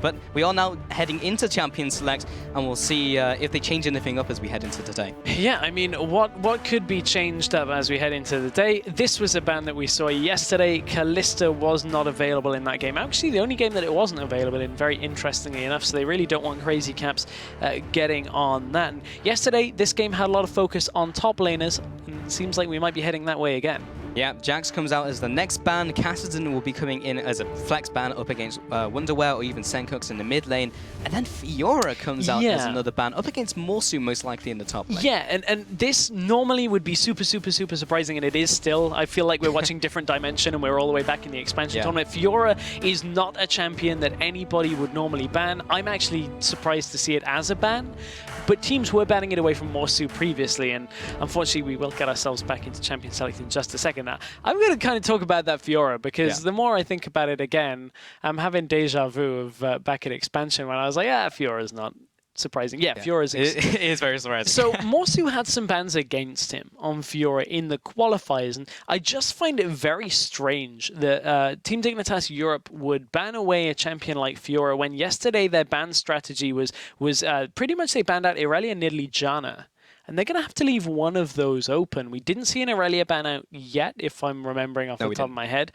But we are now heading into Champion Select, and we'll see if they change anything up as we head into today. Yeah, I mean, what could be changed up as we head into the day? This was a ban that we saw yesterday. Callista was not available in that game. Actually, the only game that it wasn't available in, very interestingly enough, so they really don't want Crazy Caps getting on that. And yesterday, this game had a lot of focus on top laners, and it seems like we might be heading that way again. Yeah, Jax comes out as the next ban. Cassidy will be coming in as a flex ban up against Wonderwear or even Senkux in the mid lane. And then Fiora comes out as another ban up against Morsu, most likely in the top lane. Yeah, and this normally would be super surprising, and it is still. I feel like we're watching different dimension and we're all the way back in the expansion tournament. Fiora is not a champion that anybody would normally ban. I'm actually surprised to see it as a ban, but teams were banning it away from Morsu previously, and unfortunately we will get ourselves back into Champion Select in just a second. Now, I'm going to kind of talk about that Fiora, because the more I think about it again, I'm having deja vu of back at expansion when I was like, Fiora's not surprising. Yeah, Fiora's... It is very surprising. So Morsu had some bans against him on Fiora in the qualifiers, and I just find it very strange that Team Dignitas Europe would ban away a champion like Fiora when yesterday their ban strategy was pretty much they banned out Irelia, Nidalee, Janna. And they're going to have to leave one of those open. We didn't see an Irelia ban out yet, if I'm remembering off the top of my head.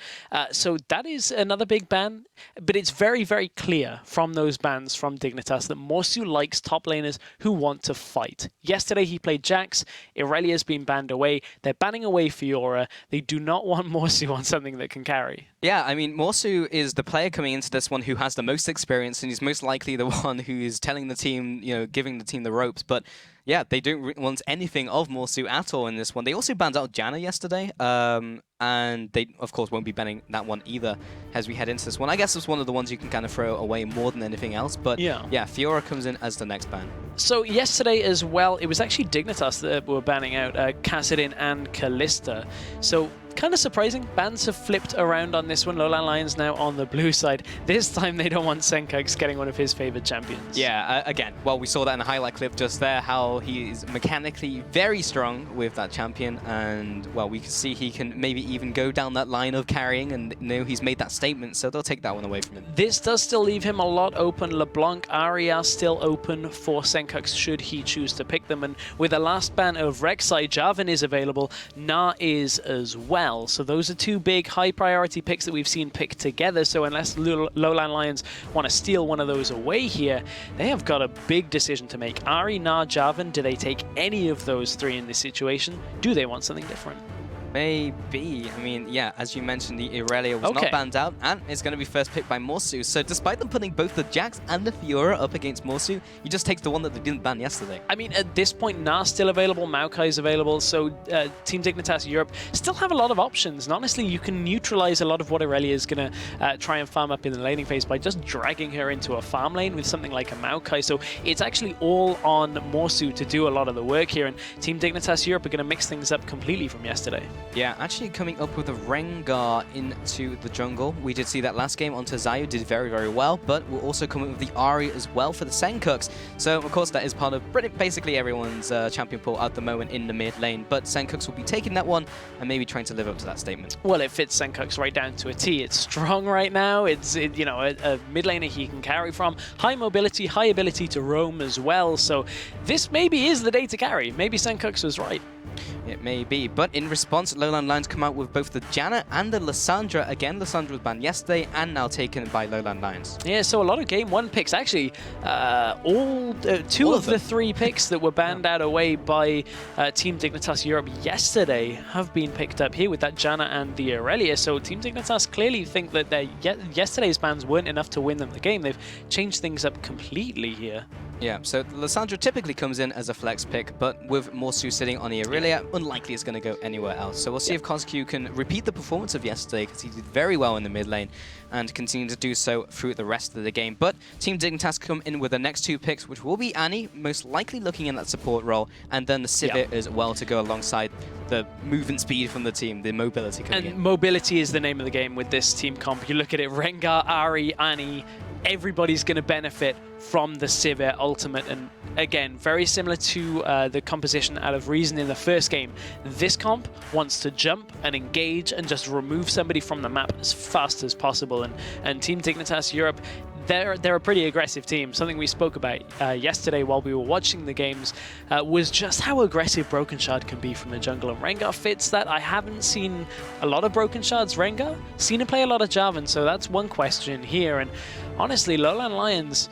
So that is another big ban. But it's very, very clear from those bans from Dignitas that Morsu likes top laners who want to fight. Yesterday he played Jax. Irelia's been banned away. They're banning away Fiora. They do not want Morsu on something that can carry. Yeah, I mean, Morsu is the player coming into this one who has the most experience, and he's most likely the one who is telling the team, giving the team the ropes. But yeah, they don't want anything of Morsu at all in this one. They also banned out Janna yesterday, and they, of course, won't be banning that one either as we head into this one. I guess it's one of the ones you can kind of throw away more than anything else, but yeah, Fiora comes in as the next ban. So yesterday as well, it was actually Dignitas that were banning out Cassidy and Callista. So kind of surprising. Bans have flipped around on this one. LowLandLions now on the blue side. This time they don't want Senkux getting one of his favorite champions. Yeah, again, well, we saw that in the highlight clip just there, how he is mechanically very strong with that champion, and well, we can see he can maybe even go down that line of carrying, and he's made that statement, so they'll take that one away from him. This does still leave him a lot open. LeBlanc, Arya still open for Senkux should he choose to pick them, and with the last ban of Rek'Sai, Jarvan is available, Na is as well. So those are two big high priority picks that we've seen picked together. So unless LowLandLions want to steal one of those away here, they have got a big decision to make. Ahri, Na, Jarvan, do they take any of those three in this situation? Do they want something different? Maybe. I mean, yeah, as you mentioned, the Irelia was not banned out, and it's going to be first picked by Morsu. So despite them putting both the Jax and the Fiora up against Morsu, he just takes the one that they didn't ban yesterday. I mean, at this point, Na's still available, Maokai's available, so Team Dignitas Europe still have a lot of options. And honestly, you can neutralize a lot of what Irelia is going to try and farm up in the laning phase by just dragging her into a farm lane with something like a Maokai. So it's actually all on Morsu to do a lot of the work here, and Team Dignitas Europe are going to mix things up completely from yesterday. Yeah, actually coming up with a Rengar into the jungle. We did see that last game onto Zayu, did very, very well, but we'll also come up with the Ahri as well for the Senkux. So, of course, that is part of basically everyone's champion pool at the moment in the mid lane, but Senkux will be taking that one and maybe trying to live up to that statement. Well, it fits Senkux right down to a T. It's strong right now. It's a mid laner he can carry from. High mobility, high ability to roam as well. So this maybe is the day to carry. Maybe Senkux was right. It may be, but in response, LowLandLions come out with both the Janna and the Lissandra. Again, Lissandra was banned yesterday and now taken by LowLandLions. Yeah, so a lot of game one picks. Actually, two of the three picks that were banned out away by Team Dignitas Europe yesterday have been picked up here with that Janna and the Irelia. So Team Dignitas clearly think that yesterday's bans weren't enough to win them the game. They've changed things up completely here. Yeah, so Lissandra typically comes in as a flex pick, but with Morsu sitting on the Irelia, unlikely it's going to go anywhere else. So we'll see if Kozku can repeat the performance of yesterday, because he did very well in the mid lane and continue to do so through the rest of the game. But Team Dignitas come in with the next two picks, which will be Annie, most likely looking in that support role, and then the Sivir as well to go alongside the movement speed from the team, the mobility coming in. And mobility is the name of the game with this team comp. You look at it, Rengar, Ahri, Annie, everybody's going to benefit from the Sivir ultimate, and again, very similar to the composition out of Reason in the first game. This comp wants to jump and engage and just remove somebody from the map as fast as possible, and Team Dignitas Europe, they're a pretty aggressive team. Something we spoke about yesterday while we were watching the games was just how aggressive Broken Shard can be from the jungle, and Rengar fits that. I haven't seen a lot of Broken Shards Rengar, seen him play a lot of Jarvan, so that's one question here. And honestly, LowLandLions,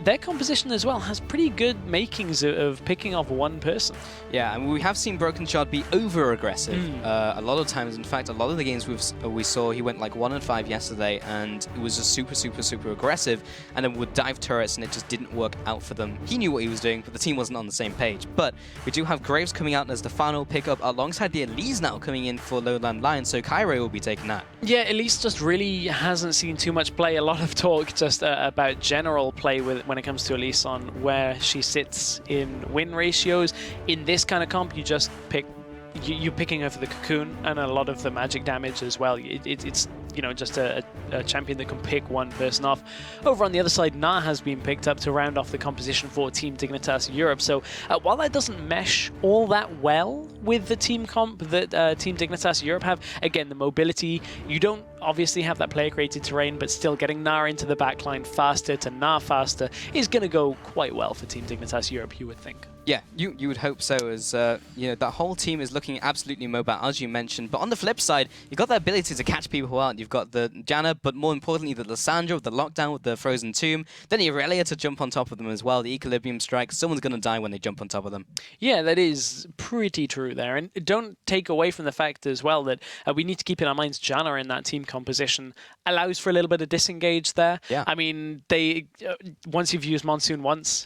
their composition as well has pretty good makings of picking off one person. Yeah, and we have seen Broken Shard be over-aggressive a lot of times. In fact, a lot of the games we saw, he went like 1-5 yesterday, and it was just super aggressive, and then would dive turrets, and it just didn't work out for them. He knew what he was doing, but the team wasn't on the same page. But we do have Graves coming out as the final pickup, alongside the Elise now coming in for LowLandLions, so Kyrie will be taking that. Yeah, Elise just really hasn't seen too much play. A lot of talk just about general play when it comes to Elise on where she sits in win ratios. In this kind of comp, you just pick, you're picking her for the cocoon and a lot of the magic damage as well. It's just a champion that can pick one person off. Over on the other side, Na has been picked up to round off the composition for Team Dignitas Europe. So while that doesn't mesh all that well with the team comp that Team Dignitas Europe have, again, the mobility, you don't obviously have that player-created terrain, but still getting Na into the backline faster to Na faster is going to go quite well for Team Dignitas Europe, you would think. Yeah, you would hope so, as that whole team is looking absolutely mobile, as you mentioned. But on the flip side, you've got the ability to catch people out. You've got the Janna, but more importantly, the Lissandra with the lockdown with the Frozen Tomb. Then Irelia to jump on top of them as well. The Equilibrium Strike. Someone's going to die when they jump on top of them. Yeah, that is pretty true there. And don't take away from the fact as well that we need to keep in our minds Janna in that team composition allows for a little bit of disengage there. Yeah. I mean, once you've used Monsoon once,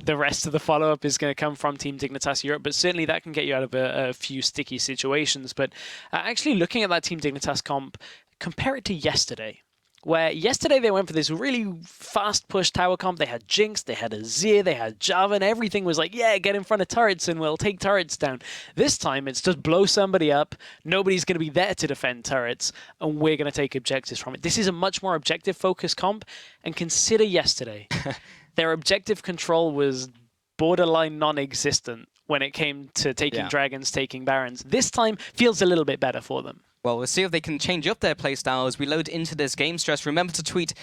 the rest of the follow-up is going to come from Team Dignitas Europe, but certainly that can get you out of a few sticky situations. But actually looking at that Team Dignitas comp, compare it to yesterday, where yesterday they went for this really fast push tower comp. They had Jinx, they had Azir, they had Jarvan. Everything was like, yeah, get in front of turrets and we'll take turrets down. This time it's just blow somebody up. Nobody's going to be there to defend turrets, and we're going to take objectives from it. This is a much more objective-focused comp, and consider yesterday. Their objective control was borderline non-existent when it came to taking dragons, taking barons. This time feels a little bit better for them. Well, we'll see if they can change up their playstyle as we load into this game stress. Remember to tweet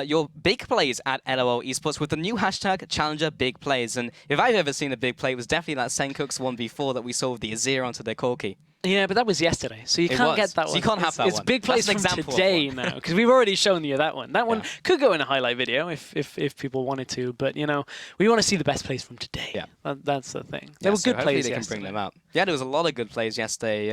your big plays at LLL Esports with the new hashtag #ChallengerBigPlays. And if I've ever seen a big play, it was definitely that Senkuk's 1v4 that we saw with the Azir onto their Corki. Yeah, but that was yesterday, so you can't get that one. So you can't have that one. It's big plays from today now, because we've already shown you that one. That one could go in a highlight video if people wanted to, but we want to see the best plays from today. Yeah, that's the thing. There were good plays yesterday. They can bring them out. Yeah, there was a lot of good plays yesterday.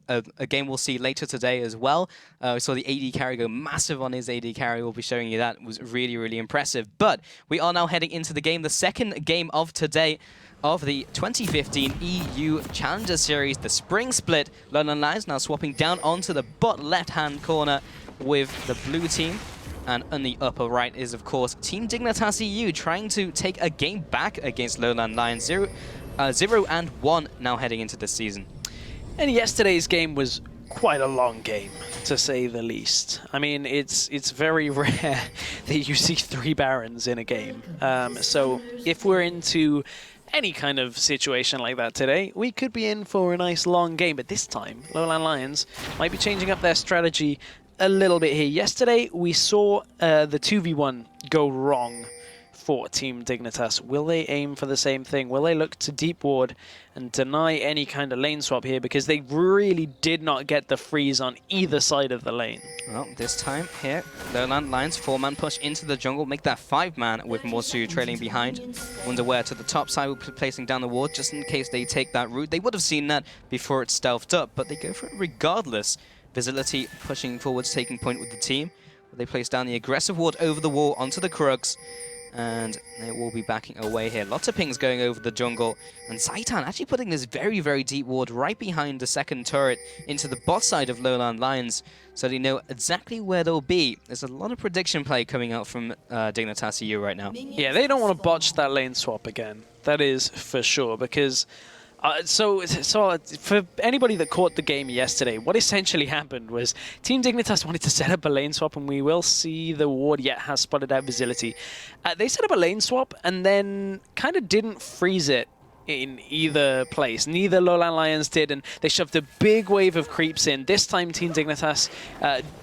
A game we'll see later today as well. We saw the AD carry go massive on his AD carry. We'll be showing you that. It was really impressive. But we are now heading into the game, the second game of today, of the 2015 EU Challenger Series, the Spring Split. LowLandLions now swapping down onto the bot left-hand corner with the blue team. And on the upper right is, of course, Team Dignitas EU trying to take a game back against LowLandLions. 0-1 now heading into this season. And yesterday's game was quite a long game, to say the least. I mean, it's very rare that you see 3 barons in a game. So if we're into any kind of situation like that today, we could be in for a nice long game. But this time, LowLandLions might be changing up their strategy a little bit here. Yesterday, we saw the 2v1 go wrong for Team Dignitas. Will they aim for the same thing? Will they look to deep ward and deny any kind of lane swap here? Because they really did not get the freeze on either side of the lane. Well, this time here, LowLandLions 4-man push into the jungle, make that 5-man with Morsu trailing behind. Wonder where to the top side, we'll be placing down the ward just in case they take that route. They would have seen that before it's stealthed up, but they go for it regardless. Visibility pushing forwards, taking point with the team. They place down the aggressive ward over the wall onto the Krugs. And they will be backing away here. Lots of pings going over the jungle. And Zaitan actually putting this very deep ward right behind the second turret into the bot side of LowLandLions, so they know exactly where they'll be. There's a lot of prediction play coming out from Dignitas EU right now. Yeah, they don't want to botch that lane swap again. That is for sure, because so for anybody that caught the game yesterday, what essentially happened was Team Dignitas wanted to set up a lane swap, and we will see the ward yet has spotted out Visibility. They set up a lane swap and then kind of didn't freeze it in either place. Neither LowLandLions did, and they shoved a big wave of creeps in. This time, Team Dignitas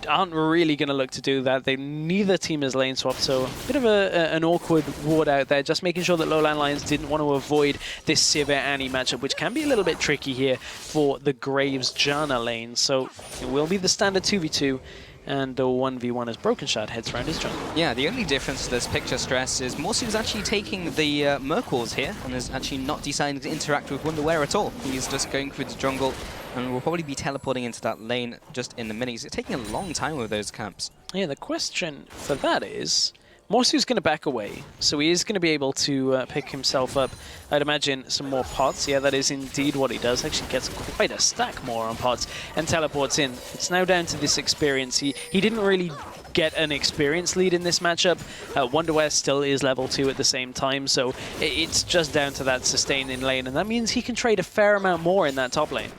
aren't really going to look to do that. Neither team is lane swapped, so a bit of an awkward ward out there, just making sure that LowLandLions didn't want to avoid this Sivir Annie matchup, which can be a little bit tricky here for the Graves Janna lane. So it will be the standard 2v2. And a 1v1 as Broken Shard heads around his jungle. Yeah, the only difference to this picture stress is Morsu is actually taking the Merkles here and is actually not deciding to interact with Wonderwear at all. He's just going through the jungle and will probably be teleporting into that lane just in a minute. He's taking a long time with those camps. Yeah, the question for that is, Morsu's going to back away, so he is going to be able to pick himself up, I'd imagine, some more pots. Yeah, that is indeed what he does. Actually gets quite a stack more on pots and teleports in. It's now down to this experience. He didn't really get an experience lead in this matchup. Wonderwear still is level 2 at the same time, so it's just down to that sustain in lane, and that means he can trade a fair amount more in that top lane.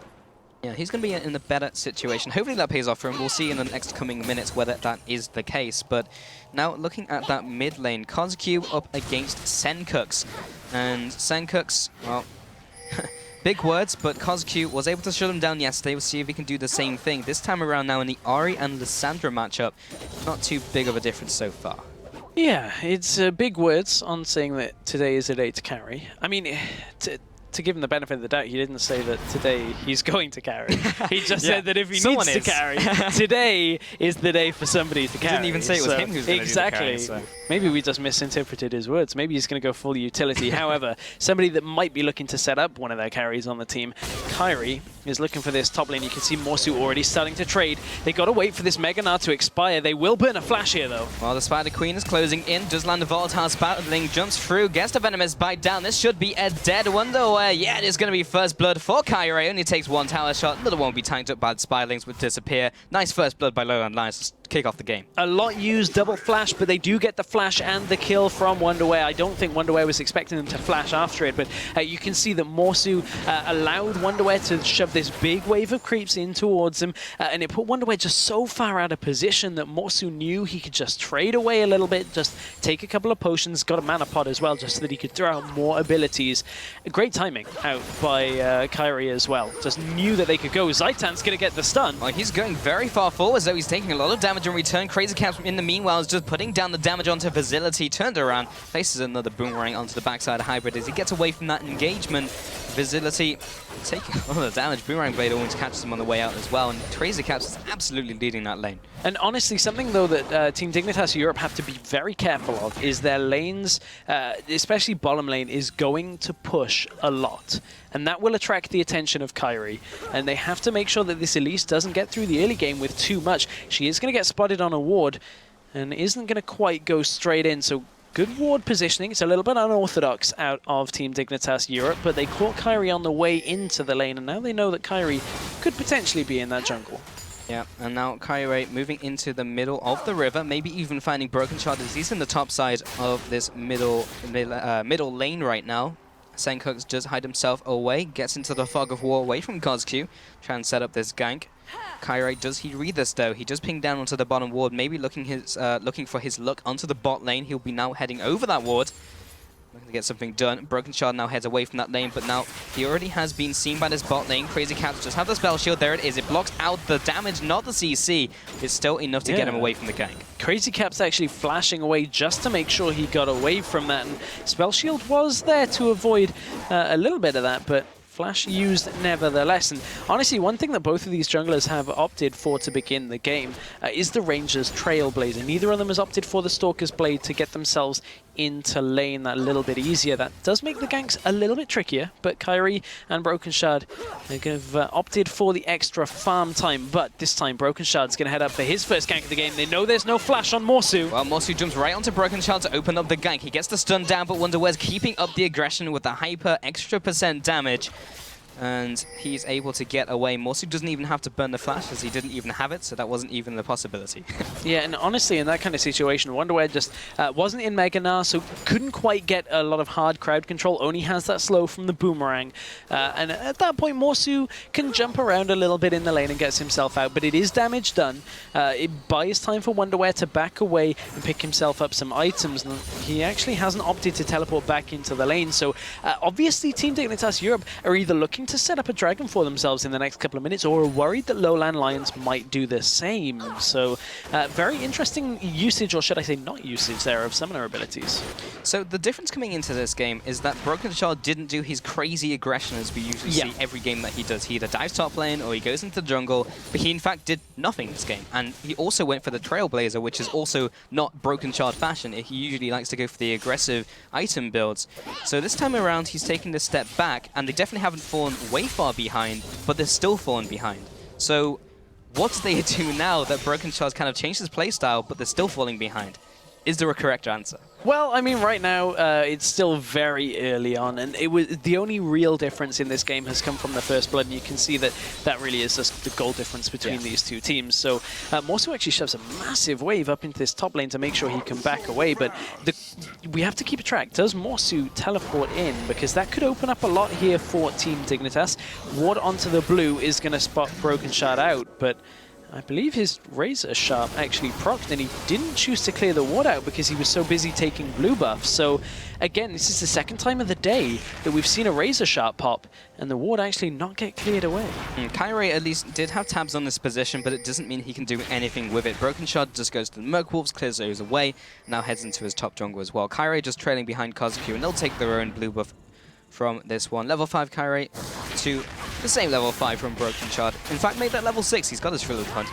Yeah, he's going to be in a better situation. Hopefully that pays off for him. We'll see in the next coming minutes whether that is the case. But now looking at that mid lane, KOZQ up against Senkux. And Senkux, well, big words, but KOZQ was able to shut him down yesterday. We'll see if he can do the same thing. This time around now in the Ahri and Lissandra matchup, not too big of a difference so far. Yeah, it's big words on saying that today is a day to carry. I mean, to give him the benefit of the doubt, he didn't say that today he's going to carry. He just said that if he needs to carry, today is the day for somebody to carry. He didn't even say it was him who's going to do the carrying. Exactly. Maybe we just misinterpreted his words. Maybe he's going to go full utility. However, somebody that might be looking to set up one of their carries on the team, Kyrie, is looking for this top lane. You can see Morsu already starting to trade. They got to wait for this Mega Gnar to expire. They will burn a flash here, though. Well, the Spider Queen is closing in. Does land a volatile spout. Link jumps through. Gets the Venomous bite down. This should be a dead Wonderwear. Yeah, it is going to be first blood for Kyrie. Only takes one tower shot. Another one will be tanked up by the Spiderlings, would disappear. Nice first blood by LowLandLions. Kick off the game. A lot used double flash, but they do get the flash and the kill from Wonderwear. I don't think Wonderwear was expecting them to flash after it, but you can see that Morsu allowed Wonderwear to shove this big wave of creeps in towards him, and it put Wonderwear just so far out of position that Morsu knew he could just trade away a little bit, just take a couple of potions, got a mana pod as well, just so that he could throw out more abilities. Great timing out by Kyrie as well. Just knew that they could go. Zaitan's going to get the stun. Well, he's going very far forward, so he's taking a lot of damage in return. Crazy Caps in the meanwhile is just putting down the damage onto Facility. Turned around, places another boomerang onto the backside of Hybrid as he gets away from that engagement. Facility taking a lot of damage. Boomerang Blade always catches him on the way out as well, and Crazy Caps is absolutely leading that lane. And honestly, something though that Team Dignitas Europe have to be very careful of is their lanes, especially bottom lane, is going to push a lot. And that will attract the attention of Kyrie. And they have to make sure that this Elise doesn't get through the early game with too much. She is going to get spotted on a ward and isn't going to quite go straight in. So good ward positioning. It's a little bit unorthodox out of Team Dignitas Europe, but they caught Kyrie on the way into the lane, and now they know that Kyrie could potentially be in that jungle. Yeah, and now Kyrie moving into the middle of the river, maybe even finding Broken Shard as he's in the top side of this middle lane right now. Senkux does hide himself away, gets into the fog of war away from KOZQ, try and set up this gank. Kyrie, does he read this though? He does ping down onto the bottom ward, maybe looking for his luck onto the bot lane. He'll be now heading over that ward. Looking to get something done. Broken Shard now heads away from that lane, but now he already has been seen by this bot lane. Crazy Cats just have the spell shield. There it is. It blocks out the damage, not the CC. It's still enough to get him away from the gank. Crazy Cap's actually flashing away just to make sure he got away from that. And spell shield was there to avoid a little bit of that, but flash used nevertheless. And honestly, one thing that both of these junglers have opted for to begin the game is the Ranger's Trailblazer. Neither of them has opted for the Stalker's Blade to get themselves into lane that little bit easier. That does make the ganks a little bit trickier, but Kyrie and Broken Shard have opted for the extra farm time. But this time, Broken Shard's going to head up for his first gank of the game. They know there's no flash on Morsu. Well, Morsu jumps right onto Broken Shard to open up the gank. He gets the stun down, but Wonderwear's keeping up the aggression with the hyper extra % damage. and he's able to get away. Morsu doesn't even have to burn the flash, as he didn't even have it, so that wasn't even a possibility. Yeah, and honestly, in that kind of situation, Wonderwear just wasn't in Mega Gnar, so couldn't quite get a lot of hard crowd control, only has that slow from the boomerang. And at that point, Morsu can jump around a little bit in the lane and gets himself out, but it is damage done. It buys time for Wonderwear to back away and pick himself up some items, and he actually hasn't opted to teleport back into the lane, so obviously Team Dignitas Europe are either looking to set up a dragon for themselves in the next couple of minutes or are worried that LowLandLions might do the same. So very interesting usage, or should I say not usage there, of summoner abilities. So the difference coming into this game is that Broken Shard didn't do his crazy aggression as we usually see every game that he does. He either dives top lane or he goes into the jungle, but he in fact did nothing this game. And he also went for the Trailblazer, which is also not Broken Shard fashion. He usually likes to go for the aggressive item builds. So this time around he's taking this step back, and they definitely haven't fallen way far behind, but they're still falling behind. So what do they do now that Broken Shard's kind of changed his playstyle, but they're still falling behind? Is there a correct answer? Well, I mean, right now, it's still very early on, and it was the only real difference in this game has come from the first blood, and you can see that that really is just the goal difference between these two teams. So Morsu actually shoves a massive wave up into this top lane to make sure he can back away, but we have to keep a track. Does Morsu teleport in? Because that could open up a lot here for Team Dignitas. Ward onto the blue is going to spot Broken Shard out, but I believe his Razor Sharp actually procced, and he didn't choose to clear the ward out because he was so busy taking blue buff. So again, this is the second time of the day that we've seen a Razor Sharp pop and the ward actually not get cleared away. Kyrie at least did have tabs on this position, but it doesn't mean he can do anything with it. Broken Shard just goes to the Merc Wolves, clears those away, now heads into his top jungle as well. Kyrie just trailing behind Kazuku, and they'll take their own blue buff from this one. Level 5 Kyrie to the same level 5 from Broken Shard. In fact, made that level 6. He's got his Frillo Hunt.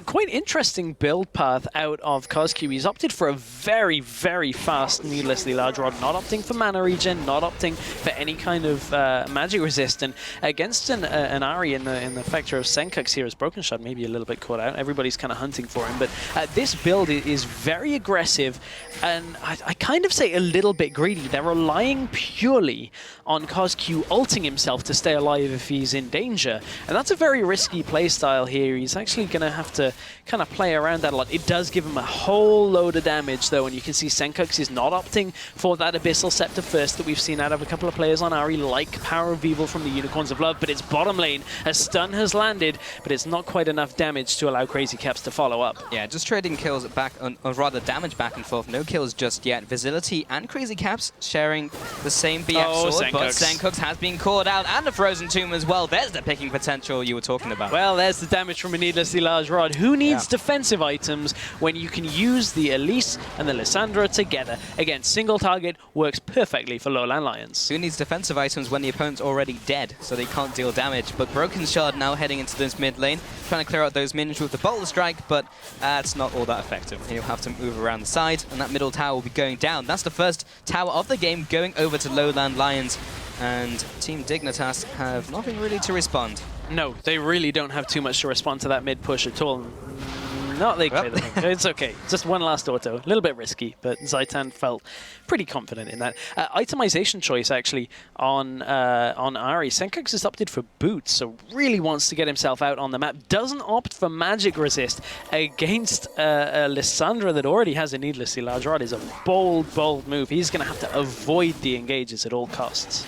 Quite interesting build path out of Kazuku. He's opted for a very, very fast needlessly large rod, not opting for mana regen, not opting for any kind of magic resist. And against an Ahri in the factor of Senkux here, as Broken Shard maybe a little bit caught out. Everybody's kind of hunting for him. But this build is very aggressive, and I kind of say a little bit greedy. They're relying purely on Kazuku ulting himself to stay alive if he's in danger. And that's a very risky playstyle here. He's actually going to have to kind of play around that a lot. It does give him a whole load of damage, though, and you can see Senkux is not opting for that Abyssal Scepter first that we've seen out of a couple of players on Ahri, like Power of Evil from the Unicorns of Love, but it's bottom lane. A stun has landed, but it's not quite enough damage to allow Crazy Caps to follow up. Yeah, just trading kills back, or rather damage back and forth. No kills just yet. Visibility and Crazy Caps sharing the same BF sword, but Senkux has been called out, and the Frozen Tomb as well. There's the picking potential you were talking about. Well, there's the damage from a needlessly large rod. Who needs defensive items when you can use the Elise and the Lissandra together? Again, single target works perfectly for LowLandLions. Who needs defensive items when the opponent's already dead, so they can't deal damage? But Broken Shard now heading into this mid lane, trying to clear out those minions with the Boulder Strike, but it's not all that effective. He'll have to move around the side, and that middle tower will be going down. That's the first tower of the game going over to LowLandLions, and Team Dignitas have nothing really to respond. No, they really don't have too much to respond to that mid push at all. Not they clear the thing. It's okay. Just one last auto. A little bit risky, but Zaitan felt pretty confident in that. Itemization choice, actually, on Ahri. Senkux has opted for boots, so really wants to get himself out on the map. Doesn't opt for magic resist against Lissandra that already has a needlessly large rod. Is a bold, bold move. He's going to have to avoid the engages at all costs.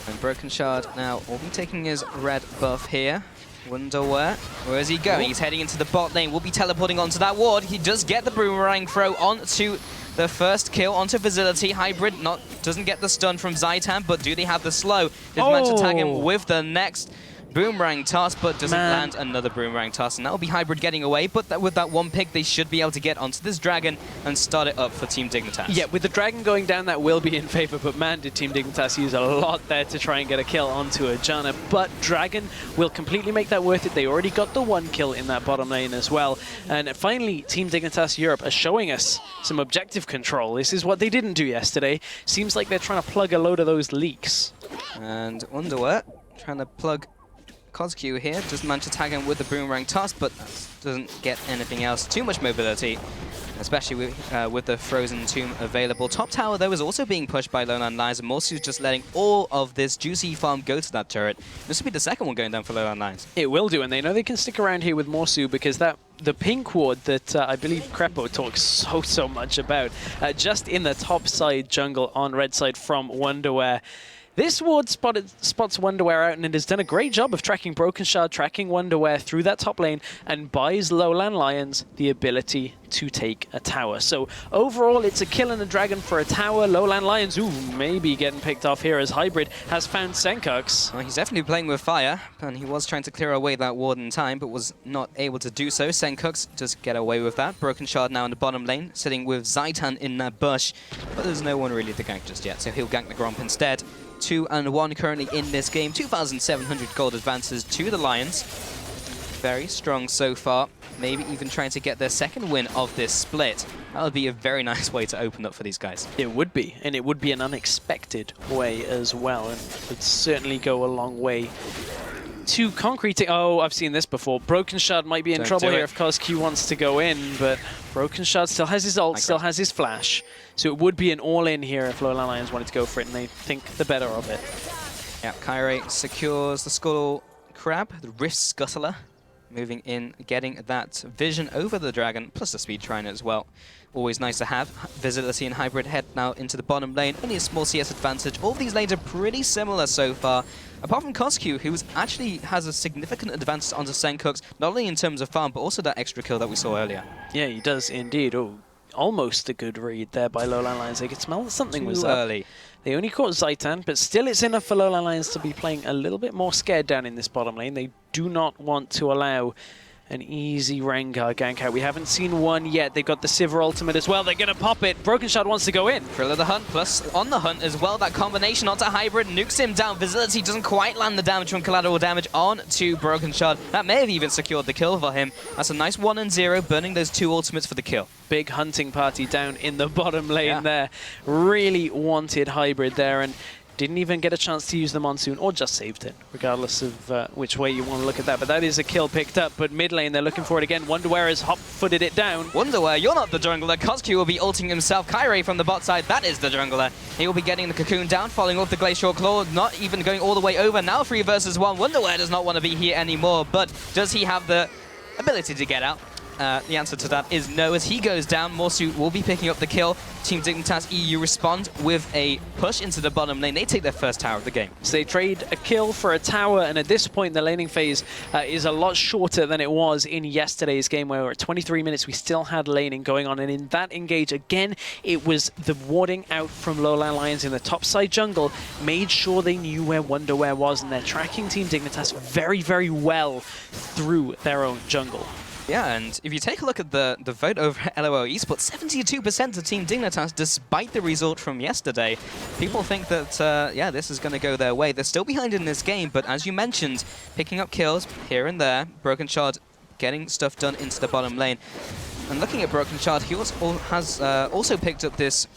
And Broken Shard now will be taking his red buff here. Wonder where is he going? He's heading into the bot lane. Will be teleporting onto that ward. He does get the boomerang throw onto the first kill onto Facility. Hybrid doesn't get the stun from Zaitan, but do they have the slow? They've managed to tag him with the next boomerang toss, but doesn't land another boomerang toss, and that'll be Hybrid getting away. But with that one pick, they should be able to get onto this dragon and start it up for Team Dignitas. Yeah, with the dragon going down, that will be in favor, but man, did Team Dignitas use a lot there to try and get a kill onto a Janna. But dragon will completely make that worth it. They already got the one kill in that bottom lane as well. And finally, Team Dignitas Europe are showing us some objective control. This is what they didn't do yesterday. Seems like they're trying to plug a load of those leaks. And Underwear trying to plug Kozq here just managed to tag him with the boomerang toss, but doesn't get anything else. Too much mobility, especially with the frozen tomb available. Top tower, though, is also being pushed by LowLandLions, and Morsu's just letting all of this juicy farm go to that turret. This will be the second one going down for LowLandLions. It will do, and they know they can stick around here with Morsu because the pink ward that I believe Crepo talks so much about, just in the top side jungle on red side from Wonderwear. This ward spots Wonderwear out, and it has done a great job of tracking Broken Shard, tracking Wonderwear through that top lane, and buys LowLandLions the ability to take a tower. So overall, it's a kill and a dragon for a tower. LowLandLions, ooh, maybe getting picked off here as Hybrid has found Senkux. Well, he's definitely playing with fire, and he was trying to clear away that ward in time, but was not able to do so. Senkux just get away with that. Broken Shard now in the bottom lane, sitting with Zaitan in that bush, but there's no one really to gank just yet, so he'll gank the Gromp instead. 2-1 currently in this game. 2,700 gold advances to the Lions. Very strong so far. Maybe even trying to get their second win of this split. That would be a very nice way to open up for these guys. It would be, and it would be an unexpected way as well, and would certainly go a long way to concreting. Oh, I've seen this before. Broken Shard might be in trouble here if Kozq wants to go in, but Broken Shard still has his ult, still has his flash. So it would be an all-in here if LowLandLions wanted to go for it, and they think the better of it. Yeah, Kyrie secures the Skull Crab, the Rift Scuttler, moving in, getting that vision over the dragon, plus the speed Trine as well. Always nice to have. Visibility and Hybrid head now into the bottom lane. Only a small CS advantage. All of these lanes are pretty similar so far. Apart from Kozq, who actually has a significant advantage onto Senkux, not only in terms of farm, but also that extra kill that we saw earlier. Yeah, he does indeed. Oh, almost a good read there by LowLandLions. They could smell that something was up. Early. They only caught Zaitan, but still it's enough for LowLandLions to be playing a little bit more scared down in this bottom lane. They do not want to allow an easy Rengar gank out. We haven't seen one yet. They've got the Sivir ultimate as well. They're going to pop it. Broken Shard wants to go in. Thrill of the Hunt, plus on the hunt as well. That combination onto Hybrid nukes him down. Visibility doesn't quite land the damage from collateral damage on to Broken Shard. That may have even secured the kill for him. That's a nice 1-0, burning those two ultimates for the kill. Big hunting party down in the bottom lane there. Really wanted Hybrid there, and didn't even get a chance to use the Monsoon, or just saved it, regardless of which way you want to look at that. But that is a kill picked up, but mid lane, they're looking for it again. Wonderwear has hop-footed it down. Wonderwear, you're not the jungler. Kozq will be ulting himself. Kyrie from the bot side, that is the jungler. He will be getting the Cocoon down, following off the Glacial Claw, not even going all the way over. Now 3 versus 1. Wonderwear does not want to be here anymore, but does he have the ability to get out? The answer to that is no. As he goes down, Morsu will be picking up the kill. Team Dignitas EU respond with a push into the bottom lane. They take their first tower of the game. So they trade a kill for a tower, and at this point, the laning phase is a lot shorter than it was in yesterday's game, where we're at 23 minutes. We still had laning going on, and in that engage, again, it was the warding out from LowLandLions in the topside jungle, made sure they knew where Wonderwear was, and they're tracking Team Dignitas very, very well through their own jungle. Yeah, and if you take a look at the vote over at LLL Esports, 72% of Team Dignitas, despite the result from yesterday. People think that, yeah, this is going to go their way. They're still behind in this game, but as you mentioned, picking up kills here and there. Broken Shard getting stuff done into the bottom lane. And looking at Broken Shard, he has also picked up this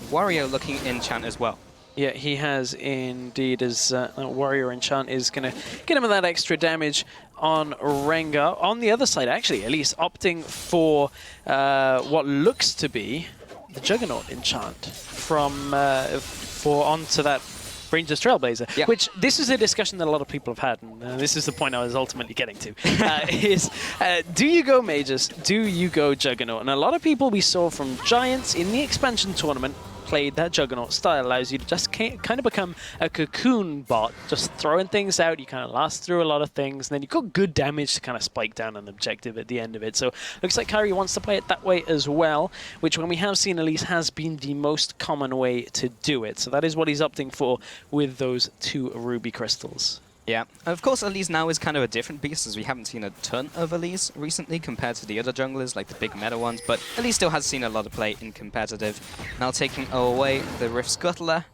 Wario-looking enchant as well. Yeah, he has indeed, as Warrior Enchant is going to get him that extra damage on Rengar. On the other side, actually, at least opting for what looks to be the Juggernaut Enchant from onto that Ranger's Trailblazer, yeah. Which this is a discussion that a lot of people have had, and this is the point I was ultimately getting to, do you go Mages, do you go Juggernaut? And a lot of people we saw from Giants in the expansion tournament played that Juggernaut style. Allows you to just kind of become a cocoon bot, just throwing things out. You kind of last through a lot of things, and then you've got good damage to kind of spike down an objective at the end of it. So looks like Kyrie wants to play it that way as well, which when we have seen at least has been the most common way to do it. So that is what he's opting for with those 2 ruby crystals. Yeah, of course, Elise now is kind of a different beast, as we haven't seen a ton of Elise recently compared to the other junglers, like the big meta ones, but Elise still has seen a lot of play in competitive. Now taking away the Rift Scuttler,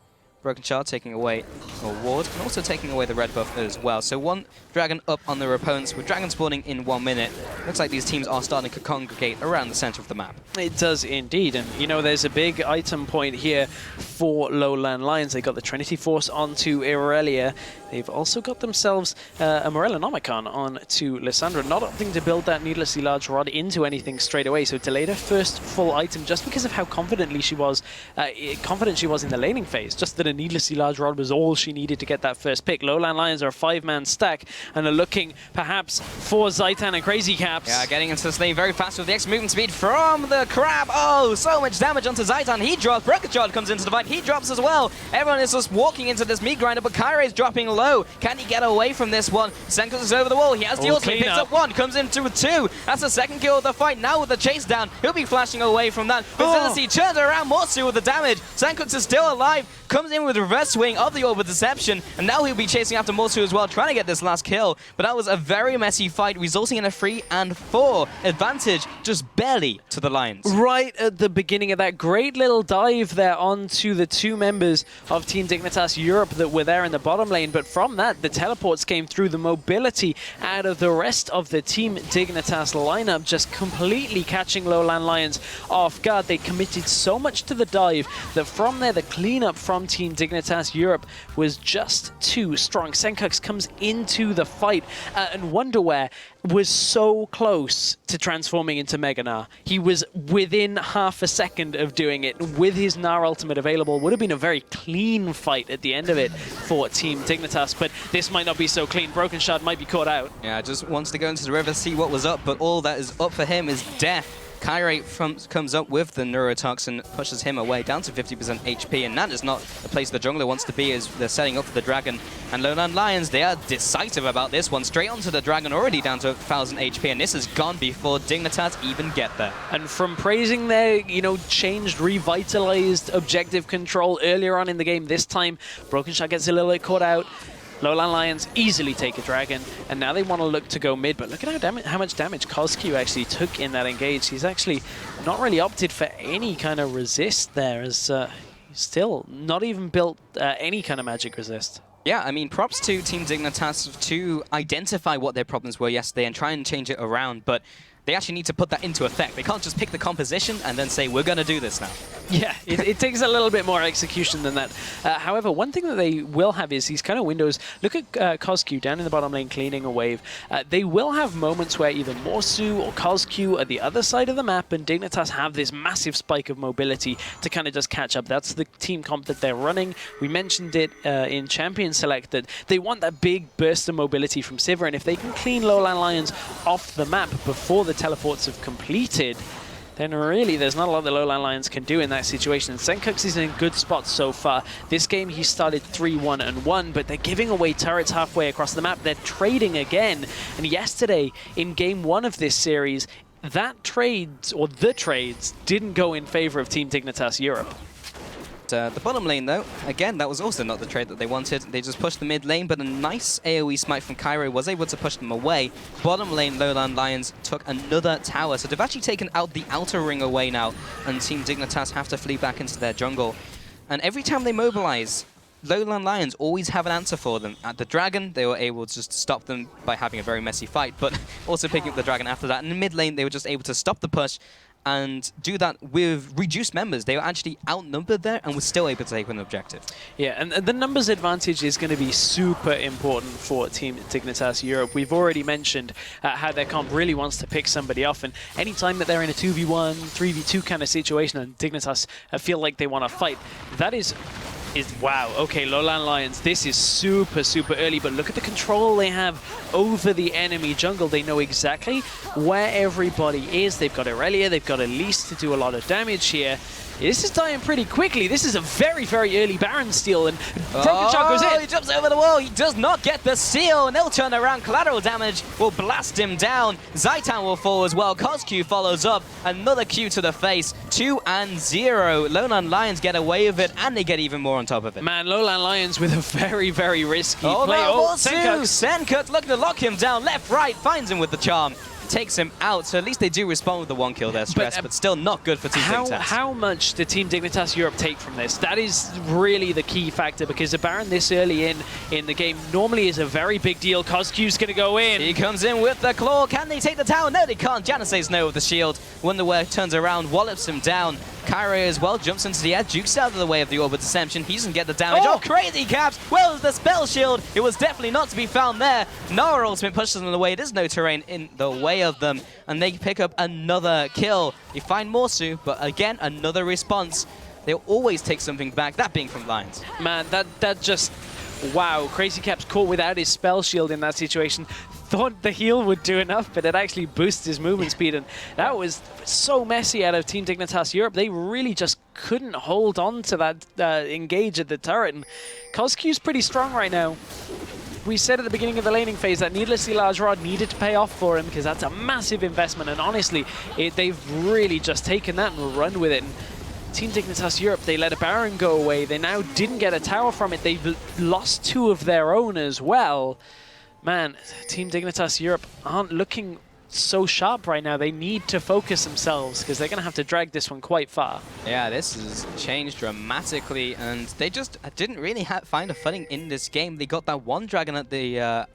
Broken Shard taking away or ward, and also taking away the red buff as well. So one dragon up on their opponents, with dragon spawning in 1 minute. Looks like these teams are starting to congregate around the center of the map. It does indeed, and you know, there's a big item point here for LowLandLions. They got the Trinity Force onto Irelia. They've also got themselves a Morellonomicon onto Lissandra, not opting to build that needlessly large rod into anything straight away, so delayed her first full item just because of how confident she was in the laning phase, just that a needlessly large rod was all she needed to get that first pick. LowLandLions are a 5-man stack and are looking perhaps for Zaitan and Crazy Caps. Yeah, getting into this lane very fast with the X movement speed from the Crab. Oh, so much damage onto Zaitan. He drops. Brokenshard comes into the fight. He drops as well. Everyone is just walking into this meat grinder, but Kyrie's dropping low. Can he get away from this one? Senkus is over the wall. He has the ultimate. Picks up one. Comes into with two. That's the second kill of the fight. Now with the chase down, he'll be flashing away from that. Vicinity turns around Morsu with the damage. Senkus is still alive. Comes in with reverse swing of the Orb of Deception, and now he'll be chasing after Morsu as well, trying to get this last kill. But that was a very messy fight, resulting in a 3-4 advantage, just barely to the Lions. Right at the beginning of that great little dive there onto the two members of Team Dignitas Europe that were there in the bottom lane. But from that, the teleports came through, the mobility out of the rest of the Team Dignitas lineup, just completely catching LowLandLions off guard. They committed so much to the dive that from there, the cleanup from Team Dignitas Europe was just too strong. Senkux comes into the fight, and Wonderwear was so close to transforming into Mega Gnar. He was within half a second of doing it. With his Gnar ultimate available, would have been a very clean fight at the end of it for Team Dignitas, but this might not be so clean. Brokenshard might be caught out. Yeah, just wants to go into the river, see what was up, but all that is up for him is death. Kyrie comes up with the Neurotoxin, pushes him away down to 50% HP, and that is not the place the jungler wants to be as they're setting up for the dragon. And LowLandLions, they are decisive about this one. Straight onto the dragon, already down to 1000 HP, and this is gone before Dignitas even get there. And from praising their, changed, revitalized objective control earlier on in the game, this time Brokenshard gets a little bit caught out. LowLandLions easily take a dragon, and now they want to look to go mid, but look at how much damage Kozq actually took in that engage. He's actually not really opted for any kind of resist there, as he's still not even built any kind of magic resist. Yeah, I mean, props to Team Dignitas to identify what their problems were yesterday and try and change it around, but they actually need to put that into effect. They can't just pick the composition and then say, we're going to do this now. Yeah, it takes a little bit more execution than that. However, one thing that they will have is these kind of windows. Look at Kozq down in the bottom lane cleaning a wave. They will have moments where either Morsu or Kozq are the other side of the map, and Dignitas have this massive spike of mobility to kind of just catch up. That's the team comp that they're running. We mentioned it in Champion Select that they want that big burst of mobility from Sivir, and if they can clean LowLandLions off the map before the teleports have completed, then really there's not a lot that LowLandLions can do in that situation. And Senkux is in a good spot so far. This game he started 3-1-1, but they're giving away turrets halfway across the map. They're trading again. And yesterday, in game 1 of this series, that trades, or the trades, didn't go in favor of Team Dignitas Europe. The bottom lane, though, again, that was also not the trade that they wanted. They just pushed the mid lane, but a nice AoE smite from Kyrie was able to push them away. Bottom lane, LowLandLions took another tower, so they've actually taken out the outer ring away now, and Team Dignitas have to flee back into their jungle. And every time they mobilize, LowLandLions always have an answer for them. At the dragon, they were able to just stop them by having a very messy fight, but also picking up the dragon after that. In the mid lane, they were just able to stop the push and do that with reduced members. They were actually outnumbered there and were still able to take an objective. Yeah, and the numbers advantage is going to be super important for Team Dignitas Europe. We've already mentioned how their comp really wants to pick somebody off, and anytime that they're in a 2v1, 3v2 kind of situation and Dignitas feel like they want to fight, that is wow. Okay, LowLandLions, this is super, super early, but look at the control they have over the enemy jungle. They know exactly where everybody is. They've got Irelia, they've got Elise to do a lot of damage here. This is dying pretty quickly. This is a very, very early Baron steal, and Brokenshard goes in. He jumps over the wall. He does not get the seal, and they'll turn around. Collateral damage will blast him down. Zaitan will fall as well. Kozq follows up. Another Q to the face. 2-0. LowLandLions get away with it, and they get even more on top of it. Man, LowLandLions with a very, very risky play. Senkux looking to lock him down. Left, right, finds him with the charm. takes him out. So at least they do respond with the 1 kill there, Stress, but still not good for Team Dignitas. How much did Team Dignitas Europe take from this? That is really the key factor, because a Baron this early in the game normally is a very big deal. Kozq's going to go in. He comes in with the claw. Can they take the tower? No, they can't. Janus says no with the shield. Wonderwear turns around, wallops him down. Kyrie as well jumps into the air, jukes out of the way of the Orb of Deception. He doesn't get the damage. Oh, crazy caps! Well, as the spell shield, it was definitely not to be found there. Nara ultimate pushes them away. There's no terrain in the way of them, and they pick up another kill. They find Morsu, but again, another response. They'll always take something back, that being from Lions. Man, that just... Wow, Crazy Caps caught without his spell shield in that situation. Thought the heal would do enough, but it actually boosts his movement speed, and that was so messy out of Team Dignitas Europe. They really just couldn't hold on to that engage at the turret, and Kozq's pretty strong right now. We said at the beginning of the laning phase that needlessly large rod needed to pay off for him, because that's a massive investment, and honestly, they've really just taken that and run with it. And Team Dignitas Europe, they let a Baron go away. They now didn't get a tower from it. They've lost 2 of their own as well. Man, Team Dignitas Europe aren't looking so sharp right now. They need to focus themselves, because they're going to have to drag this one quite far. Yeah, this has changed dramatically, and they just didn't really find a footing in this game. They got that 1 dragon at the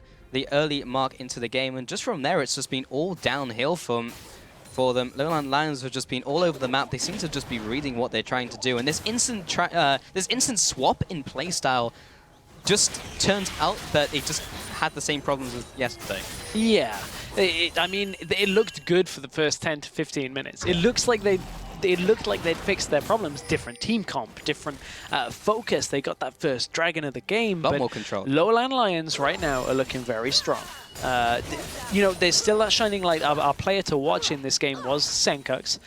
early mark into the game, and just from there, it's just been all downhill for them. LowLandLions have just been all over the map. They seem to just be reading what they're trying to do, and this instant swap in playstyle just turns out that it just had the same problems as yesterday. Yeah, I mean, it looked good for the first 10 to 15 minutes. It looks like they'd fixed their problems. Different team comp, different focus. They got that first dragon of the game. A lot more control. LowLandLions right now are looking very strong. You know, there's still that shining light. Our player to watch in this game was Senkux,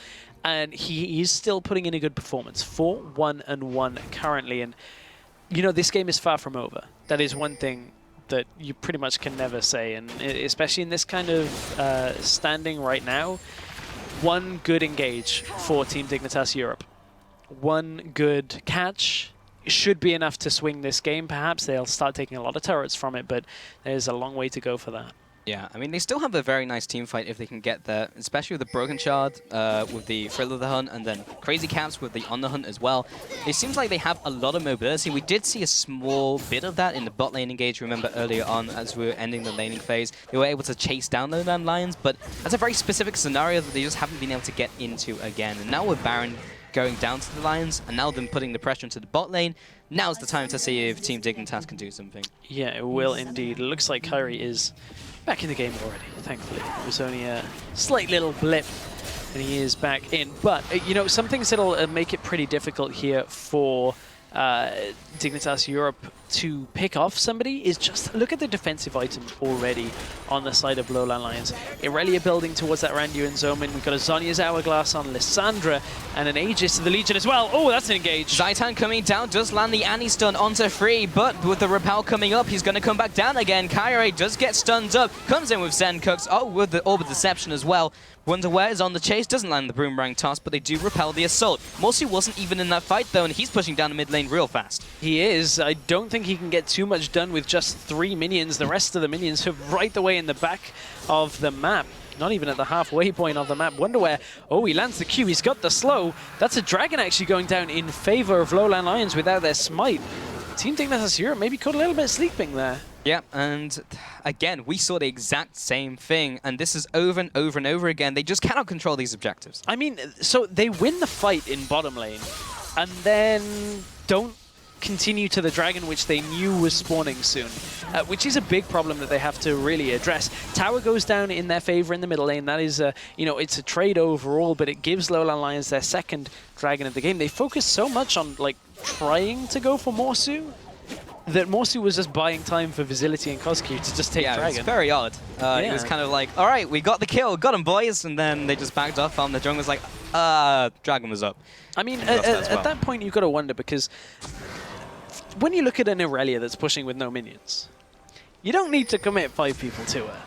and he is still putting in a good performance. 4-1-1 currently, and you know, this game is far from over. That is one thing that you pretty much can never say, and especially in this kind of standing right now. 1 good engage for Team Dignitas Europe. 1 good catch should be enough to swing this game, perhaps. They'll start taking a lot of turrets from it, but there's a long way to go for that. Yeah, I mean, they still have a very nice team fight if they can get there, especially with the Broken Shard, with the Thrill of the Hunt, and then Crazy Caps with the On the Hunt as well. It seems like they have a lot of mobility. We did see a small bit of that in the bot lane engage, remember, earlier on as we were ending the laning phase. They were able to chase down the LowLandLions, but that's a very specific scenario that they just haven't been able to get into again. And now with Baron going down to the Lions, and now them putting the pressure into the bot lane, now's the time to see if Team Dignitas can do something. Yeah, it will indeed. It looks like Kyrie is back in the game already, thankfully. It was only a slight little blip, and he is back in. But, you know, some things that'll make it pretty difficult here for Dignitas Europe to pick off somebody is just look at the defensive items already on the side of LowLandLions. Irelia building towards that Randuin Zomin. We've got a Zhonya's Hourglass on Lissandra and an Aegis to the Legion as well. Oh, that's an engage. Zaitan coming down, does land the anti-stun onto Free, but with the repel coming up, he's going to come back down again. Kyrie does get stunned up, comes in with Senkux, with the Orb of Deception as well. Wonderwear is on the chase, doesn't land the Boomerang toss, but they do repel the assault. Morsu wasn't even in that fight though, and he's pushing down the mid lane real fast. He is. I don't think he can get too much done with just 3 minions. The rest of the minions are right the way in the back of the map. Not even at the halfway point of the map. Wonderwear, oh, he lands the Q, he's got the slow. That's a dragon actually going down in favor of LowLandLions without their smite. Team Dignitas Europe maybe caught a little bit sleeping there. Yeah, and again, we saw the exact same thing, and this is over and over and over again. They just cannot control these objectives. I mean, so they win the fight in bottom lane, and then don't continue to the dragon, which they knew was spawning soon, which is a big problem that they have to really address. Tower goes down in their favor in the middle lane. That is, you know, it's a trade overall, but it gives LowLandLions their second dragon of the game. They focus so much on, like, trying to go for Morsu, that Morsu was just buying time for Vizility and Kozq to just take Dragon. Yeah, it's very odd. It was kind of like, all right, we got the kill, got him, boys, and then they just backed off, and the jungle was like, Dragon was up. I mean, at that point, you've got to wonder, because when you look at an Irelia that's pushing with no minions, you don't need to commit 5 people to her.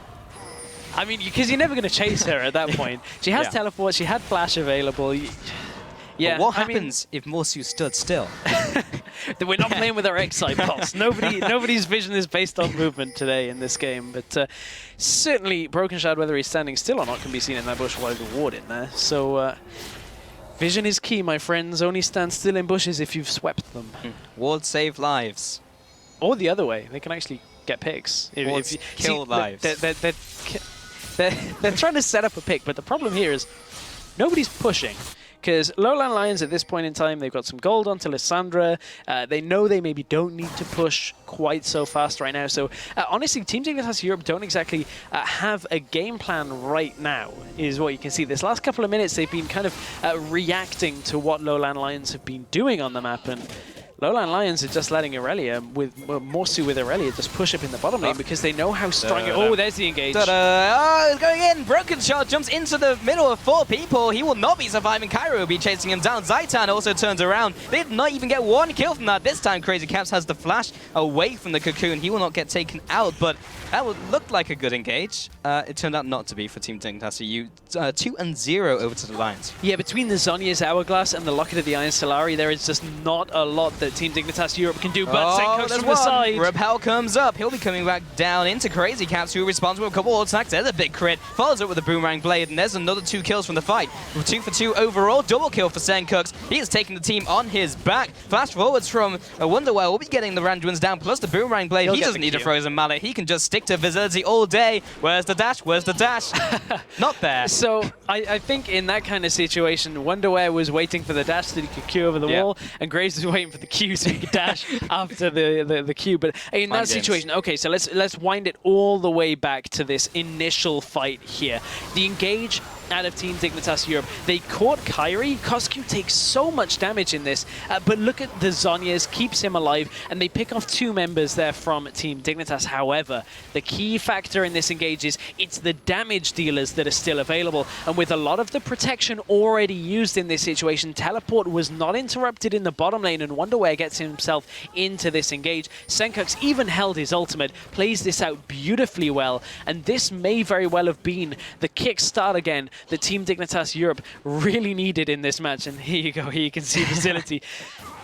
I mean, because you're never going to chase her at that point. She has teleport, she had flash available. Yeah, But what happens if Morsu stood still? We're not playing with our X-Side pulse. Nobody's vision is based on movement today in this game, but certainly Broken Shard, whether he's standing still or not, can be seen in that bush while there's a ward in there. So vision is key, my friends. Only stand still in bushes if you've swept them. Wards save lives. Or the other way, they can actually get picks. Wards kill lives. They're trying to set up a pick, but the problem here is nobody's pushing. Because LowLandLions at this point in time, they've got some gold onto Lissandra. They know they maybe don't need to push quite so fast right now. So honestly, Team Dignitas Europe don't exactly have a game plan right now, is what you can see. This last couple of minutes, they've been kind of reacting to what LowLandLions have been doing on the map. And LowLandLions are just letting Irelia, Morsu with Irelia, just push up in the bottom lane because they know how strong it... Oh, there's the engage. Oh, it's going in. Broken Shard jumps into the middle of 4 people. He will not be surviving. Cairo will be chasing him down. Zaitan also turns around. They did not even get 1 kill from that. This time, Crazy Caps has the flash away from the cocoon. He will not get taken out, but that would look like a good engage. It turned out not to be for Team Dignitas EU. 2-0 over to the Lions. Yeah, between the Zhonya's Hourglass and the Locket of the Iron Stellari, there is just not a lot that Team Dignitas Europe can do, but Senko's from the side. Repel comes up. He'll be coming back down into Crazy Caps, who responds with a couple of attacks. There's a big crit. Follows up with a Boomerang Blade, and there's another 2 kills from the fight. 2 for 2 overall. Double kill for Senkux. He is taking the team on his back. Flash forwards from Wonderwell. We'll be getting the Randuins down, plus the Boomerang Blade. He doesn't need a Frozen Mallet. He can just stick to Visibility all day. Where's the dash? Where's the dash? Not there. So I think in that kind of situation, Wonderwear was waiting for the dash so he could Q over the wall, and Graves was waiting for the Q so he could dash after the Q. But in that situation, okay, so let's wind it all the way back to this initial fight here. The engage out of Team Dignitas Europe. They caught Kyrie. Coscu takes so much damage in this, but look at the Zhonya's, keeps him alive, and they pick off 2 members there from Team Dignitas. However, the key factor in this engage is it's the damage dealers that are still available, and with a lot of the protection already used in this situation, Teleport was not interrupted in the bottom lane, and Wonderwear gets himself into this engage. Senkux even held his ultimate, plays this out beautifully well, and this may very well have been the kickstart again that Team Dignitas Europe really needed in this match. And here you go, here you can see Facility.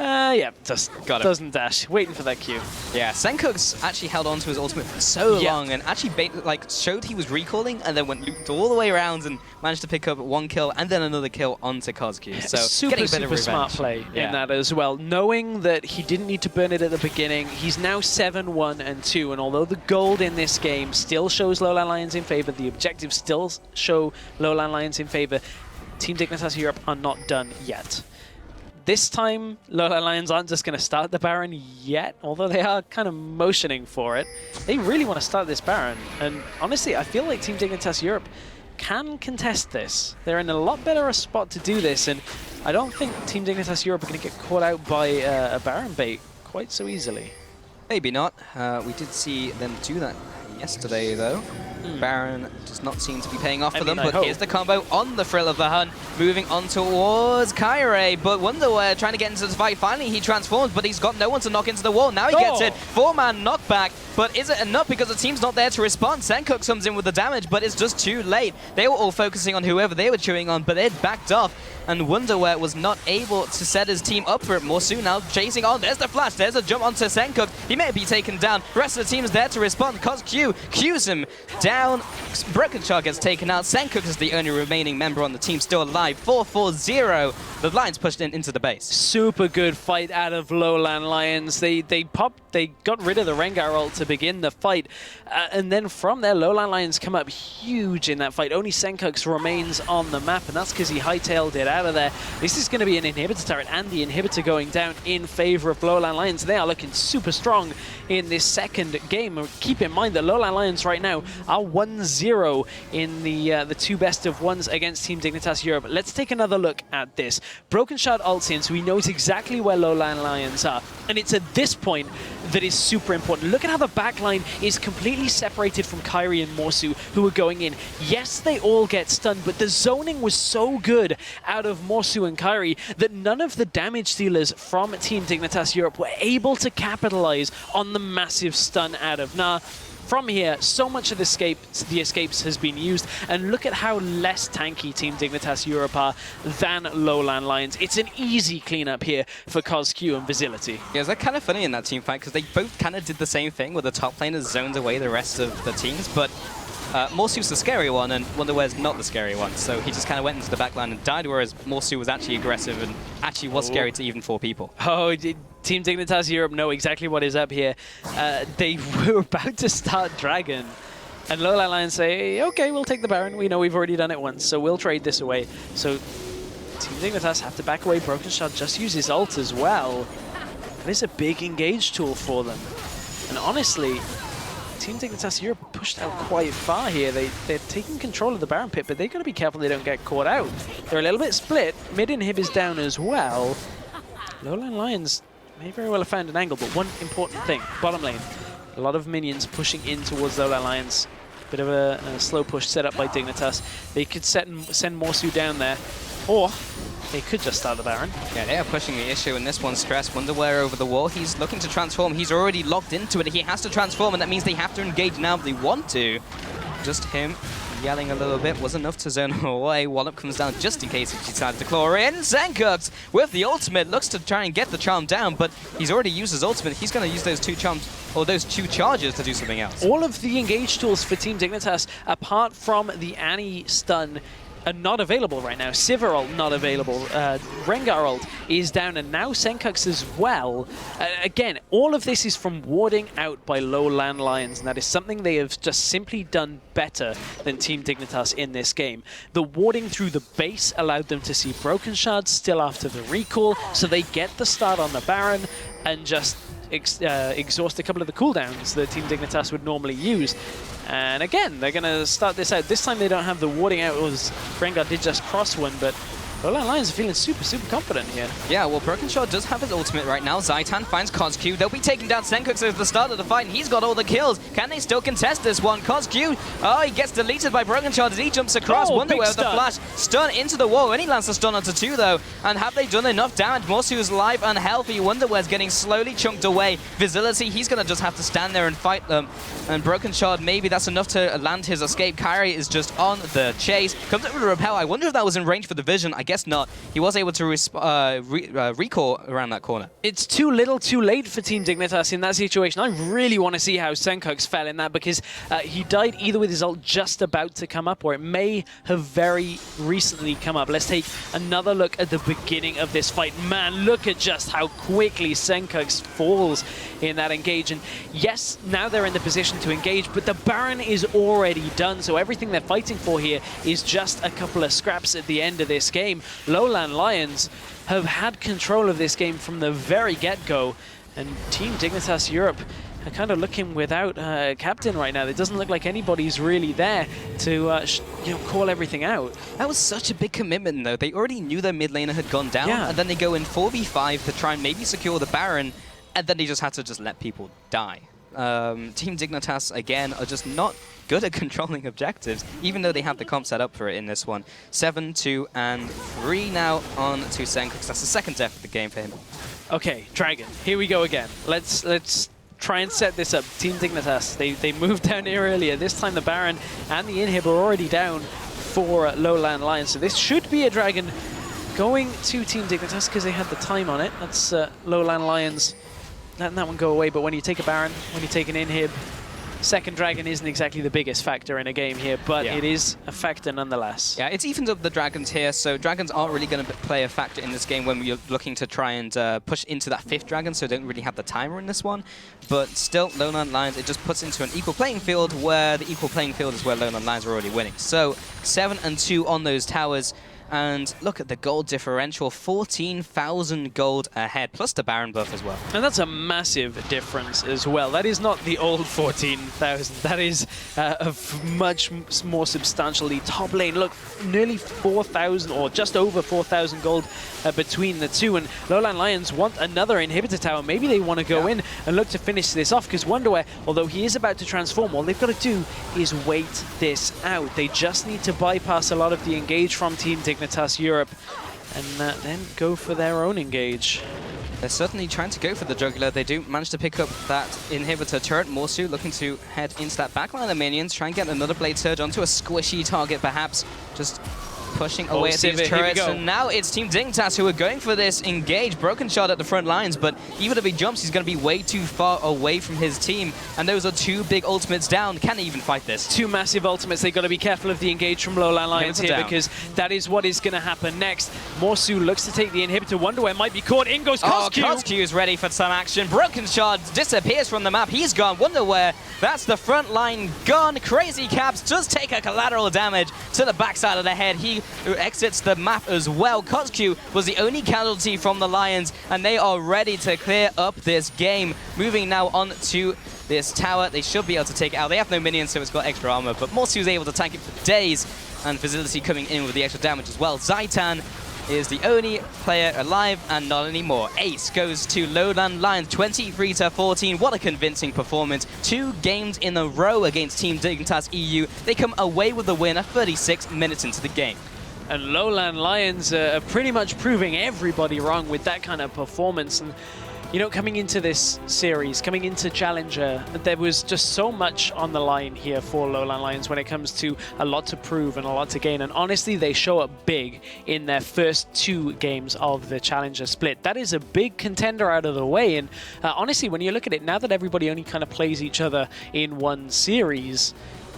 Yeah, just doesn't dash, waiting for that Q. Yeah, Senkux actually held on to his ultimate for so long and actually showed he was recalling and then went looped all the way around and managed to pick up 1 kill and then another kill onto Coscu. So super smart play in that as well. Knowing that he didn't need to burn it at the beginning, he's now 7-1-2, and although the gold in this game still shows LowLandLions in favor, the objectives still show LowLandLions in favor, Team Dignitas Europe are not done yet. This time, LowLandLions aren't just going to start the Baron yet, although they are kind of motioning for it. They really want to start this Baron, and honestly, I feel like Team Dignitas Europe can contest this. They're in a lot better a spot to do this, and I don't think Team Dignitas Europe are going to get caught out by a Baron bait quite so easily. Maybe not. We did see them do that yesterday, though. Baron does not seem to be paying off for them, but here's the combo on the Thrill of the Hunt, moving on towards Kyrie, but Wonderwear trying to get into the fight. Finally, he transforms, but he's got no one to knock into the wall. Now he gets it. 4-man knockback, but is it enough because the team's not there to respond? Senkux comes in with the damage, but it's just too late. They were all focusing on whoever they were chewing on, but they'd backed off, and Wonderwear was not able to set his team up for it. Morsu now chasing on. There's the flash. There's a jump onto Senkux. He may be taken down. The rest of the team is there to respond. Coscu cues him down. Broken Shard gets taken out. Senkux is the only remaining member on the team still alive. 4-4-0. The Lions pushed into the base. Super good fight out of LowLandLions. They got rid of the Rengar ult to begin the fight, and then from there, LowLandLions come up huge in that fight. Only Senkux remains on the map, and that's because he hightailed it out of there. This is going to be an inhibitor turret, and the inhibitor going down in favor of LowLandLions. They are looking super strong in this second game. Keep in mind that LowLandLions right now are 1-0 in the 2 best of 1s against Team Dignitas Europe. Let's take another look at this. Broken Shard ults in, so he knows exactly where LowLandLions are, and it's at this point that is super important. Look at how the backline is completely separated from Kyrie and Morsu, who are going in. Yes, they all get stunned, but the zoning was so good out of Morsu and Kyrie that none of the damage dealers from Team Dignitas Europe were able to capitalize on the massive stun out of Na. from here, so much of the escapes has been used, and look at how less tanky Team Dignitas Europe are than LowLandLions. It's an easy cleanup here for CosQ and Visility. Yeah, it's kind of funny in that team fight, because they both kind of did the same thing, where the top laners zoned away the rest of the teams, but Morsu's the scary one, and Wonderware's not the scary one, so he just kind of went into the backline and died, whereas Morsu was actually aggressive and actually was scary to even 4 people. Oh, Team Dignitas Europe know exactly what is up here. They were about to start Dragon, and LowLandLions say, okay, we'll take the Baron. We know we've already done it once, so we'll trade this away. So Team Dignitas have to back away. Broken Shard just use his ult as well. That is a big engage tool for them. And honestly, Team Dignitas Europe pushed out quite far here. They're taking control of the Baron pit, but they've got to be careful they don't get caught out. They're a little bit split. Mid inhib is down as well. LowLandLions may very well have found an angle, but one important thing, bottom lane. A lot of minions pushing in towards LowLandLions. Bit of a slow push set up by Dignitas. They could send Morsu down there, or they could just start the Baron. Yeah, they are pushing the issue in this one. Stress, Wonderwear over the wall. He's looking to transform. He's already locked into it. He has to transform, and that means they have to engage now if they want to. Just him yelling a little bit was enough to zone him away. Wallop comes down just in case he decides to claw in. Zenkuks with the ultimate looks to try and get the charm down, but he's already used his ultimate. He's going to use those 2 charms, or those 2 charges to do something else. All of the engage tools for Team Dignitas, apart from the Annie stun, are not available right now. Sivir ult not available. Rengar ult is down, and now Zenkuks as well. Again, all of this is from warding out by LowLandLions, and that is something they have just simply done better than Team Dignitas in this game. The warding through the base allowed them to see Broken Shards still after the recall, so they get the start on the Baron and just exhaust a couple of the cooldowns that Team Dignitas would normally use. And again, they're going to start this out. This time they don't have the warding out. Rengar did just cross one, but LowLandLions are feeling super confident here. Yeah, well, Broken Shard does have his ultimate right now. Zaitan finds CosQ. They'll be taking down Zenkuks at the start of the fight, and he's got all the kills. Can they still contest this one? CosQ, oh, he gets deleted by Broken Shard as he jumps across. Wonderwear with the flash. Stun into the wall, and he lands the stun onto 2, though. And have they done enough damage? Morsu is live and healthy. Wonderwear's getting slowly chunked away. Visility, he's going to just have to stand there and fight them. And Broken Shard, maybe that's enough to land his escape. Kyrie is just on the chase. Comes up with a repel. I wonder if that was in range for the vision. I guess not. He was able to recall around that corner. It's too little too late for Team Dignitas in that situation. I really want to see how Zenkuks fell in that, because he died either with his ult just about to come up, or it may have very recently come up. Let's take another look at the beginning of this fight. Man, look at just how quickly Zenkuks falls in that engage. And yes, now they're in the position to engage, but the Baron is already done, so everything they're fighting for here is just a couple of scraps at the end of this game. LowLandLions have had control of this game from the very get-go, and Team Dignitas Europe are kind of looking without a captain right now. It doesn't look like anybody's really there to call everything out. That was such a big commitment, though. They already knew their mid laner had gone down, and then they go in 4v5 to try and maybe secure the Baron, and then they just had to just let people die. Team Dignitas, again, are just not good at controlling objectives, even though they have the comp set up for it in this one. 7, 2, and 3 now on to Zenkuks. That's the second death of the game for him. Okay, Dragon, here we go again. Let's try and set this up. Team Dignitas, they moved down here earlier. This time the Baron and the inhib are already down for LowLandLions, so this should be a Dragon going to Team Dignitas because they had the time on it. That's LowLandLions letting that one go away, but when you take a Baron, when you take an inhib, second Dragon isn't exactly the biggest factor in a game here, but it is a factor nonetheless. Yeah, it's evened up the Dragons here, so Dragons aren't really going to play a factor in this game when you're looking to try and push into that 5th Dragon, so don't really have the timer in this one. But still, LowLandLions, it just puts into an equal playing field, where the equal playing field is where LowLandLions are already winning. So 7 and 2 on those towers. And look at the gold differential, 14,000 gold ahead, plus the Baron buff as well. And that's a massive difference as well. That is not the old 14,000. That is a much more substantial lead. Top lane, look, nearly 4,000 or just over 4,000 gold between the two. And LowLandLions want another inhibitor tower. Maybe they want to go in and look to finish this off, because Wonderwear, although he is about to transform, all they've got to do is wait this out. They just need to bypass a lot of the engage from Team Dignitas Europe and then go for their own engage. They're certainly trying to go for the jugular. They do manage to pick up that inhibitor turret. Morsu looking to head into that backline of the minions, try and get another blade surge onto a squishy target perhaps. Just pushing away at these turrets, and now it's Team Dignitas who are going for this engage. Broken shot at the front lines, but even if he jumps, he's going to be way too far away from his team, and those are two big ultimates down. Can he even fight this? Two massive ultimates. They've got to be careful of the engage from LowLandLions here, because that is what is going to happen next. Morsu looks to take the inhibitor. Wonder where it might be caught. In goes Koskyu. Oh, Koskyu is ready for some action. Broken shot disappears from the map. He's gone. Wonder where. That's the front line gone. Crazy Caps does take a collateral damage to the backside of the head. He exits the map as well. Koskyu was the only casualty from the Lions, and they are ready to clear up this game. Moving now on to this tower. They should be able to take it out. They have no minions, so it's got extra armor, but Morsu is able to tank it for days, and Facility coming in with the extra damage as well. Zaitan is the only player alive, and not anymore. Ace goes to LowLandLions, 23-14. What a convincing performance. 2 games in a row against Team Dignitas EU. They come away with the win at 36 minutes into the game. And LowLandLions are pretty much proving everybody wrong with that kind of performance. And, you know, coming into this series, coming into Challenger, there was just so much on the line here for LowLandLions when it comes to a lot to prove and a lot to gain. And honestly, they show up big in their first 2 games of the Challenger split. That is a big contender out of the way. And honestly, when you look at it, now that everybody only kind of plays each other in one series,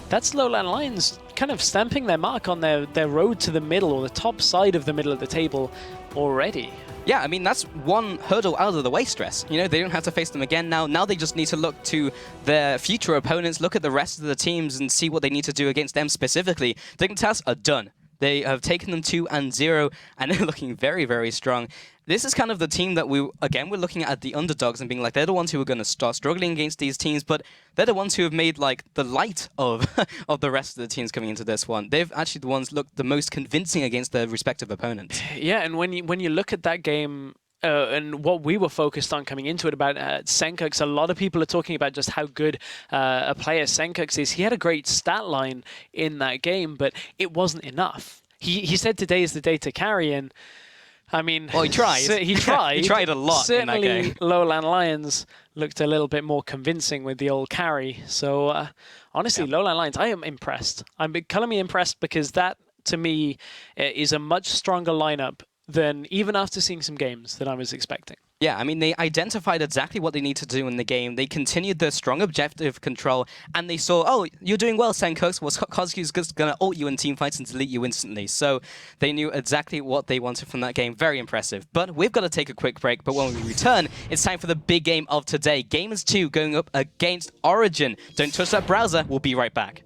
that's LowLandLions kind of stamping their mark on their road to the middle, or the top side of the middle of the table already. Yeah, I mean, that's one hurdle out of the way, Stress. You know, they don't have to face them again now. Now they just need to look to their future opponents, look at the rest of the teams and see what they need to do against them specifically. Dignitas are done. They have taken them 2-0, and they're looking very, very strong. This is kind of the team that we're looking at the underdogs and being like, they're the ones who are going to start struggling against these teams, but they're the ones who have made like the light of of the rest of the teams coming into this one. They've actually the ones looked the most convincing against their respective opponents. Yeah, and when you look at that game, and what we were focused on coming into it about Senkux, a lot of people are talking about just how good a player Senkux is. He had a great stat line in that game, but it wasn't enough. He said today is the day to carry, and I mean, well, he tried. He tried. He tried a lot in that game. Certainly, LowLandLions looked a little bit more convincing with the old carry. So, honestly, LowLandLions, I am impressed. I'm calling me impressed, because that, to me, is a much stronger lineup than even after seeing some games that I was expecting. Yeah, I mean, they identified exactly what they need to do in the game. They continued their strong objective control, and they saw, oh, you're doing well, Senkux. Well, Koskyu's just going to ult you in teamfights and delete you instantly. So they knew exactly what they wanted from that game. Very impressive. But we've got to take a quick break. But when we return, it's time for the big game of today. Gamers 2 going up against Origin. Don't touch that browser. We'll be right back.